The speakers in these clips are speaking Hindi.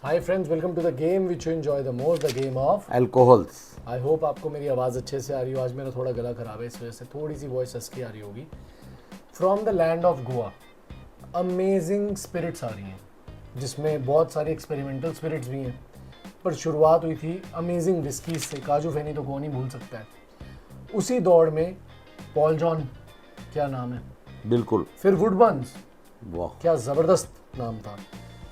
Hi friends, welcome to the game which you enjoy the most, the game of alcohols. I hope आपको मेरी आवाज़ अच्छे से आ रही हो। आज मेरा थोड़ा गला खराब है, इस वजह से थोड़ी सी वॉइस हस्की आ रही होगी। From the land of Goa amazing spirits आ रही हैं, जिसमें बहुत सारी एक्सपेरिमेंटल स्पिरिट्स भी हैं। पर शुरुआत हुई थी अमेजिंग विस्कीज से। काजू फेनी तो कौन ही भूल सकता है। उसी दौड़ में पॉल जॉन, क्या नाम है, बिल्कुल। फिर वुडबर्न्स, वाह, क्या ज़बरदस्त नाम था।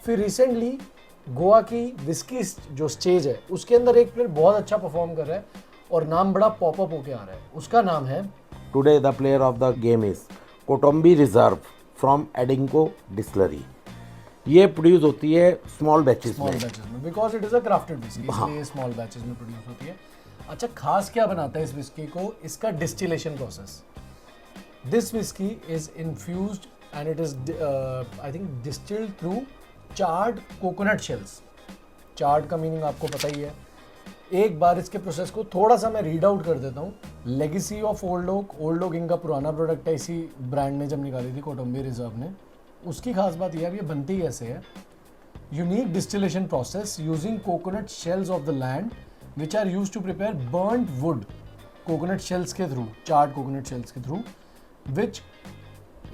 फिर रिसेंटली गोवा की विस्की जो स्टेज है उसके अंदर एक प्लेयर बहुत अच्छा परफॉर्म कर रहा है और नाम बड़ा पॉपअप होके आ रहा है। उसका नाम है today the player of the game is Kotambi reserve from Adinco distillery. ये प्रोड्यूस होती है स्मॉल बैचेस स्मॉल में। बैचेस में, because it is a crafted whisky, इसलिए स्मॉल बैचेस में प्रोड्यूस होती है। अच्छा, खास क्या बनाता है इस विस्की को? इसका distillation process. This whisky is infused and it is I think distilled through charred coconut shells. Charred का मीनिंग आपको पता ही है। एक बार इसके प्रोसेस को थोड़ा सा मैं रीड आउट कर देता हूँ। लेगेसी ऑफ ओल्ड ओक इनका पुराना प्रोडक्ट है, इसी ब्रांड ने जब निकाली थी कोटम्बी रिजर्व ने। उसकी खास बात यह है, ये बनती कैसे है। Unique distillation process using coconut shells of the land which are use to prepare burned wood. Coconut shells के थ्रू, चार्ड कोकोनट शेल्स के through, which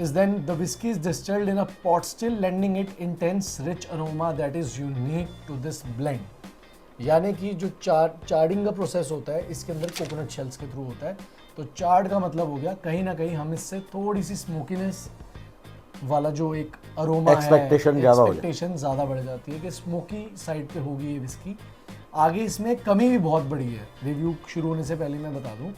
is then the whiskey is distilled in a pot still, lending it intense rich aroma that is unique to this blend। यानी कि जो चार्डिंग का प्रोसेस होता है इसके अंदर कोकोनट शेल्स के थ्रू होता है। तो चार्ड का मतलब हो गया कहीं ना कहीं हम इससे थोड़ी सी स्मोकीनेस वाला जो एक अरोमा है, एक्सपेक्टेशन ज़्यादा बढ़ जाती है कि स्मोकी साइड पे होगी ये विस्की। आगे इसमें कमी भी बहुत बड़ी है। रिव्यू शुरू होने से पहले मैं बता दूं,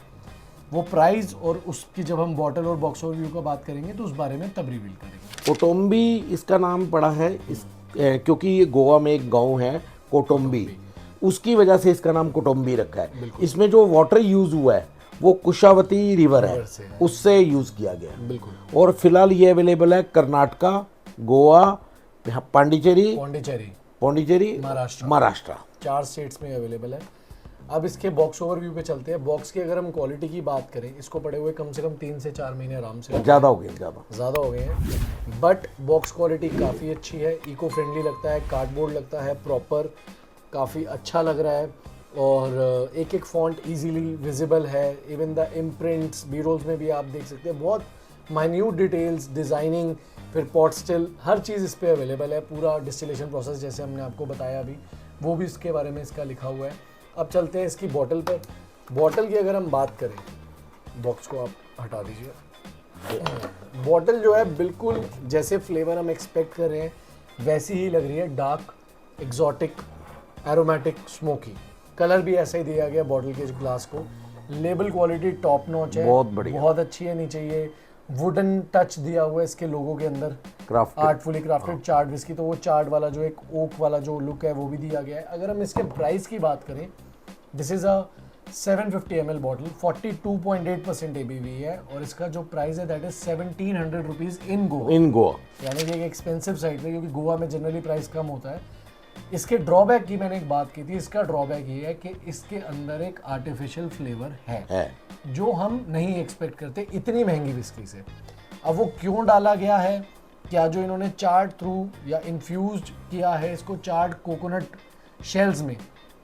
वो प्राइस और उसकी जब हम बॉटल और बॉक्स ओवरव्यू का बात करेंगे तो उस बारे में तब रिवील करेंगे। कोटम्बी इसका नाम पड़ा है क्योंकि ये गोवा में एक गांव है कोटम्बी, उसकी वजह से इसका नाम कोटम्बी रखा है। इसमें जो वाटर यूज हुआ है वो कुशावती रिवर है, उससे यूज किया गया है। बिल्कुल। और फिलहाल ये अवेलेबल है कर्नाटका, गोवा, पांडिचेरी, महाराष्ट्र, 4 स्टेट्स में अवेलेबल है। अब इसके बॉक्स ओवरव्यू पे चलते हैं। बॉक्स की अगर हम क्वालिटी की बात करें, इसको पड़े हुए कम से कम 3 से 4 महीने आराम से ज़्यादा हो गए हैं। बट बॉक्स क्वालिटी काफ़ी अच्छी है, इको फ्रेंडली लगता है, कार्डबोर्ड लगता है प्रॉपर, काफ़ी अच्छा लग रहा है। और एक एक फॉन्ट इजीली विजिबल है। Even the imprints barrels में भी आप देख सकते हैं, बहुत माइन्यूट डिटेल्स, डिज़ाइनिंग, फिर पॉट स्टिल, हर चीज़ इस पर अवेलेबल है। पूरा डिस्टिलेशन प्रोसेस जैसे हमने आपको बताया अभी, वो भी इसके बारे में इसका लिखा हुआ है। अब चलते हैं इसकी बॉटल पर। बॉटल की अगर हम बात करें, बॉक्स को आप हटा दीजिए। बॉटल जो है बिल्कुल जैसे फ्लेवर हम एक्सपेक्ट कर रहे हैं वैसी ही लग रही है। Dark, exotic, aromatic, smoky. Colour भी ऐसा ही दिया गया बॉटल के ग्लास को। लेबल क्वालिटी टॉप नॉच है, बहुत बढ़िया, बहुत अच्छी है। नीचे ये वुडन टच दिया हुआ है इसके लोगो के अंदर, आर्टफुली क्राफ्टेड चार्ड विस्की। तो वो चार्ड वाला जो एक ओक वाला जो लुक है वो भी दिया गया है। अगर हम इसके प्राइस की बात करें, this is a 750 ml bottle, 42.8% ABV है और इसका जो प्राइस है that is 1700 rupees in Goa. यानी कि एक एक्सपेंसिव साइड पे, क्योंकि गोवा में जनरली प्राइस कम होता है। इसके ड्रॉबैक की मैंने एक बात की थी। इसका ड्रॉबैक ये है कि इसके अंदर एक आर्टिफिशियल फ्लेवर है जो हम नहीं एक्सपेक्ट करते इतनी महंगी विस्की से। अब वो क्यों डाला गया है? क्या जो इन्होंने चार्ड थ्रू या इन्फ्यूज्ड किया है इसको चार्ड कोकोनट शेल्स में,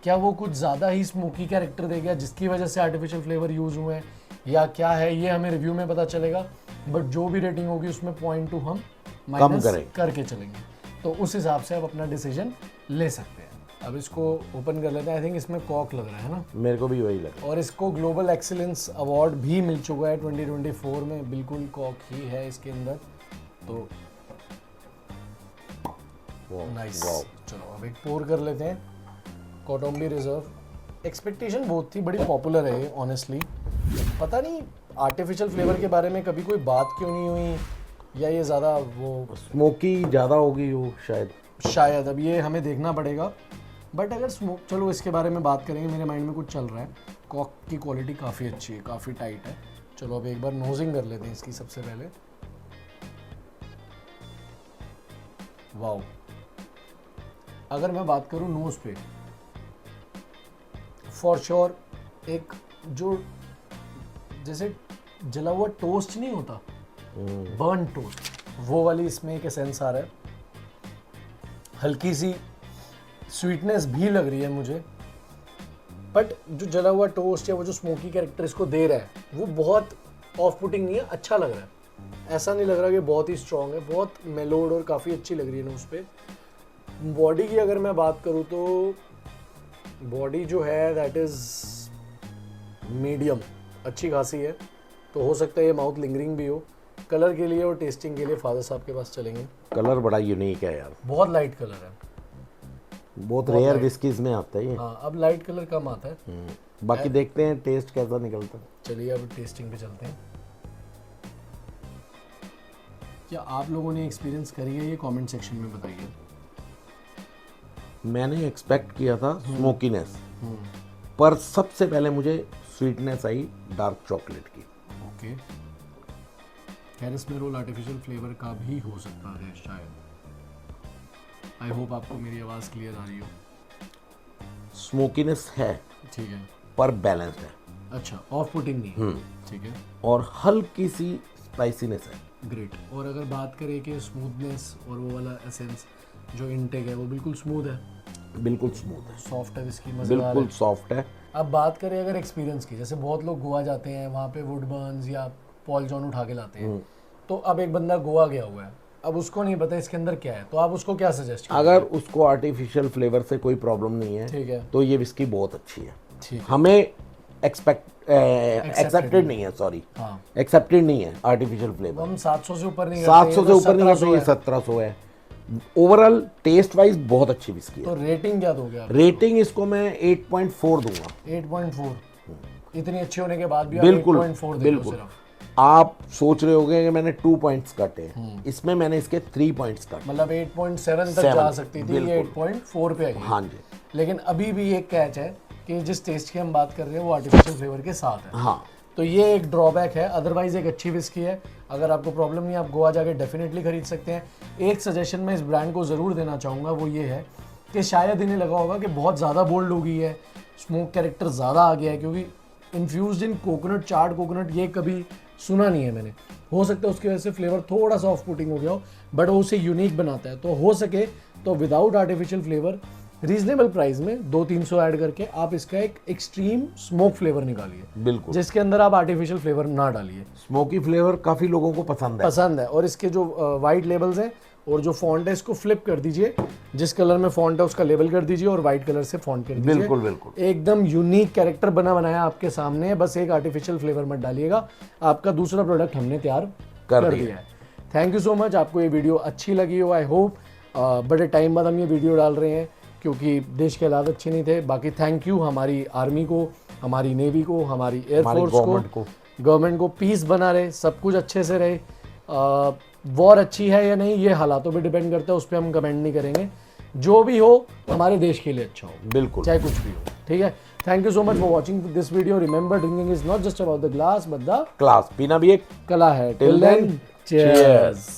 क्या वो कुछ ज़्यादा ही स्मोकी कैरेक्टर दे गया जिसकी वजह से आर्टिफिशियल फ्लेवर यूज़ हुए हैं, या क्या है, ये हमें रिव्यू में पता चलेगा। बट जो भी रेटिंग होगी उसमें 0.2 हम माइनस करके चलेंगे, तो उस हिसाब से आप अपना डिसीजन ले सकते हैं। अब इसको ओपन कर लेते हैं। आई थिंक इसमें कॉक लग रहा है ना, मेरे को भी वही लगा। और इसको ग्लोबल एक्सीलेंस अवार्ड भी मिल चुका है 2024 में। बिल्कुल कॉक ही है इसके अंदर, तो नाइस। चलो अब एक पोर कर लेते हैं। कोटम्बी रिजर्व, एक्सपेक्टेशन बहुत थी, बड़ी पॉपुलर है ऑनेस्टली। पता नहीं आर्टिफिशियल फ्लेवर के बारे में कभी कोई बात क्यों नहीं हुई, या ये ज़्यादा वो स्मोकी ज़्यादा होगी वो शायद। अब ये हमें देखना पड़ेगा। बट अगर स्मोक, चलो इसके बारे में बात करेंगे। मेरे माइंड में कुछ चल रहा है। कॉक की क्वालिटी काफ़ी अच्छी है, काफ़ी टाइट है। चलो अब एक बार नोजिंग कर लेते हैं इसकी सबसे पहले। वाओ, अगर मैं बात करूँ नोज पे, फॉर श्योर एक जो जैसे जला हुआ टोस्ट नहीं होता, बर्न टोस्ट, वो वाली इसमें एक एसेंस आ रहा है। हल्की सी स्वीटनेस भी लग रही है मुझे, बट जो जला हुआ टोस्ट या वो जो स्मोकी कैरेक्टर इसको दे रहा है वो बहुत ऑफ पुटिंग नहीं है, अच्छा लग रहा है। ऐसा नहीं लग रहा कि बहुत ही स्ट्रॉन्ग है, बहुत मेलोड और काफ़ी अच्छी लग रही है ना उस पर। बॉडी की अगर मैं बात करूँ तो बॉडी जो है दैट इज़ मीडियम, अच्छी खासी है। तो हो सकता है ये माउथ लिंगरिंग भी हो। कलर के लिए और टेस्टिंग के लिए फादर साहब के पास चलेंगे। कलर बड़ा यूनिक है यार, बहुत लाइट कलर है, बहुत रेयर विस्कीज में आता है ये। हाँ अब लाइट कलर कम आता है। बाकी देखते हैं टेस्ट कैसा निकलता है। चलिए अब टेस्टिंग पे चलते हैं। क्या आप लोगों ने एक्सपीरियंस करी है ये कमेंट सेक्शन में बताइए। मैंने एक्सपेक्ट किया था स्मोकीनेस, पर सबसे पहले मुझे स्वीटनेस आई डार्क चॉकलेट की। ओके, कैरस्मेरोल आर्टिफिशियल फ्लेवर का भी हो सकता है शायद। आई होप आपको मेरी आवाज़ क्लियर आ रही हो। स्मोकीनेस है ठीक है, पर बैलेंस्ड है। अच्छा, ऑफ पुटिंग नहीं है। ठीक है, और हल्की सी स्पाइसीनेस है। ग्रेट। और अगर बात करें कि स्मूथनेस और वो वाला एसेंस जो इनटेक है वो बिल्कुल स्मूथ है, बिल्कुल स्मूथ है, सॉफ्ट है, इसकी मज़ेदार बिल्कुल है। सॉफ्ट है। अब बात करें अगर एक्सपीरियंस की, जैसे बहुत लोग गोवा जाते हैं, वहाँ पे वुडबर्न्स या पॉल जॉन उठा के लाते हैं। तो अब एक बंदा गोवा गया हुआ है, अब उसको नहीं पता इसके अंदर क्या है, तो आप उसको क्या सजेस्ट करें? अगर उसको आर्टिफिशियल फ्लेवर से कोई प्रॉब्लम नहीं है, ठीक है, तो ये विस्की बहुत अच्छी है। ठीक है। हमें एक्सेप्टेड नहीं है, सॉरी, हाँ, एक्सेप्टेड नहीं है आर्टिफिशियल फ्लेवर। हम 700 से ऊपर नहीं 700 से ऊपर नहीं है, तो ये 1700 1700 है। ओवरऑल टेस्ट वाइज बहुत अच्छी विस्की है। तो रेटिंग क्या दोगे आप? रेटिंग इसको मैं 8.4 दूंगा। 8.4? इतनी अच्छी होने के बाद भी बिल्कुल, आप 8.4 दे रहे हो बिल्कुल। सिर्फ? आप सोच रहे होंगे कि मैंने 2 पॉइंट्स काटे, इसमें मैंने इसके 3 पॉइंट्स काटे। मतलब 8.7 तक जा सकती थी, ये 8.4 पे आ गई। हाँ जी, लेकिन अभी भी एक कैच है कि जिस टेस्ट की हम बात कर रहे हैं वो आर्टिफिशियल फ्लेवर के साथ है। हाँ, तो ये एक ड्रॉबैक है, अदरवाइज एक अच्छी विस्की है। अगर आपको प्रॉब्लम नहीं है, आप गोवा जाके डेफिनेटली खरीद सकते हैं। एक सजेशन मैं इस ब्रांड को ज़रूर देना चाहूँगा, वो ये है कि शायद इन्हें लगा होगा कि बहुत ज़्यादा बोल्ड हो गई है, स्मोक कैरेक्टर ज़्यादा आ गया है, क्योंकि इन्फ्यूज्ड इन कोकोनट, चार्ड कोकोनट, ये कभी सुना नहीं है मैंने। हो सकता है उसकी वजह से फ्लेवर थोड़ा सा ऑफ पुटिंग हो गया हो, बट वो उसे यूनिक बनाता है। तो हो सके तो without artificial flavour reasonable price में 200-300 ऐड करके आप इसका एक एक्सट्रीम स्मोक फ्लेवर निकालिए, बिल्कुल, जिसके अंदर आप आर्टिफिशियल फ्लेवर ना डालिए। स्मोकी फ्लेवर काफी लोगों को पसंद है। और इसके जो वाइट लेबल्स हैं और जो फॉन्ट है, इसको फ्लिप कर दीजिए, जिस कलर में फॉन्ट है उसका लेबल कर दीजिए और वाइट कलर से फॉन्ट कर दीजिए। बिल्कुल, बिल्कुल, एकदम यूनिक कैरेक्टर बनाया आपके सामने है। बस एक आर्टिफिशियल फ्लेवर मत डालिएगा, आपका दूसरा प्रोडक्ट हमने तैयार कर दिया है। Thank you so much. आपको ये वीडियो अच्छी लगी हो, आई होप। बड़े टाइम बाद हम ये वीडियो डाल रहे हैं क्योंकि देश के हालात अच्छे नहीं थे। बाकी थैंक यू हमारी आर्मी को, हमारी नेवी को, हमारी एयरफोर्स को, गवर्नमेंट को। पीस बना रहे, सब कुछ अच्छे से रहे। वॉर अच्छी है या नहीं ये हालातों पे डिपेंड करता है, उस पर हम कमेंट नहीं करेंगे। जो भी हो हमारे देश के लिए अच्छा हो, बिल्कुल, चाहे कुछ भी हो। ठीक है, thank you so much for watching this video. Remember, drinking is not just about the glass but the class. पीना भी एक कला है। Till then, cheers.